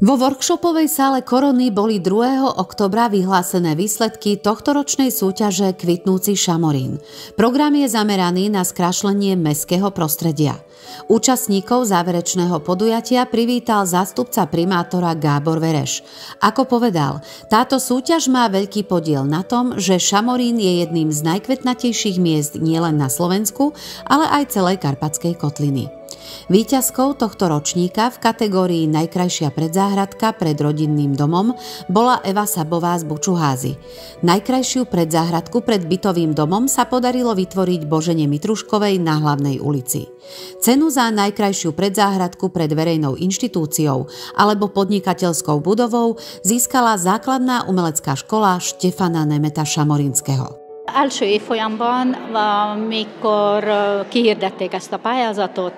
Vo workshopovej sále Korony boli 2. októbra vyhlásené výsledky tohtoročnej súťaže Kvitnúci šamorín. Program je zameraný na skrášlenie mestského prostredia. Účastníkov záverečného podujatia privítal zástupca primátora Gábor Vereš. Ako povedal, táto súťaž má veľký podiel na tom, že Šamorín je jedným z najkvetnatejších miest nielen na Slovensku, ale aj celej Karpatskej kotliny. Víťazkou tohto ročníka v kategórii Najkrajšia predzáhradka pred rodinným domom bola Eva Sabová z Bučuházy. Najkrajšiu predzáhradku pred bytovým domom sa podarilo vytvoriť Božene Mitruškovej na Hlavnej ulici. Cenu za najkrajšiu predzáhradku pred verejnou inštitúciou alebo podnikateľskou budovou získala základná umelecká škola Štefana Nemeta Samorinského. Első évfolyamban, amikor kihirdették ezt a pályázatot,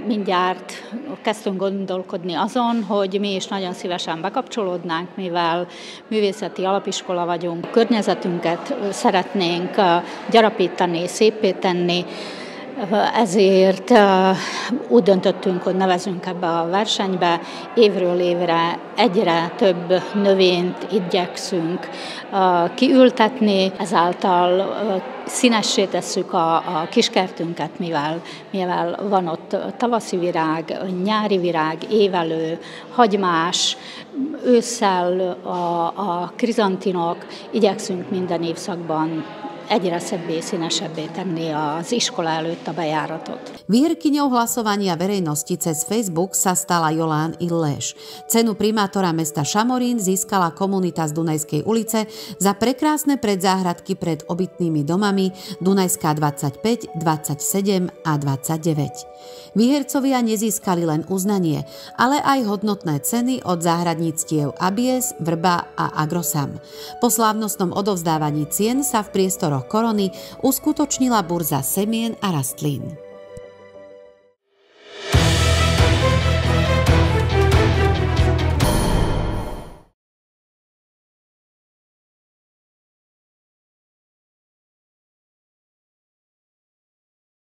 mindjárt kezdtünk gondolkodni azon, hogy mi is nagyon szívesen bekapcsolódnánk, mivel művészeti alapiskola vagyunk. Környezetünket szeretnénk gyarapítani, széppé tenni, ezért úgy döntöttünk, hogy nevezünk ebbe a versenybe. Évről évre egyre több növényt igyekszünk kiültetni, ezáltal színessé tesszük a kiskertünket, mivel van ott tavaszi virág, nyári virág, évelő, hagymás, ősszel a krizantinok, igyekszünk minden évszakban egyre szebbé, színesebbé tenni az iskola előtt a bejáratot. Výherkyňou hlasovania verejnosti cez Facebook sa stala Jolán Illés. Cenu primátora mesta Šamorín získala komunita z Dunajskej ulice za prekrásne predzáhradky pred obytnými domami Dunajská 25, 27 a 29. Výhercovia nezískali len uznanie, ale aj hodnotné ceny od záhradníctiev Abies, Vrba a Agrosam. Po slávnostnom odovzdávaní cien sa v priestoroch Korony uskutočnila burza semien a rastlín.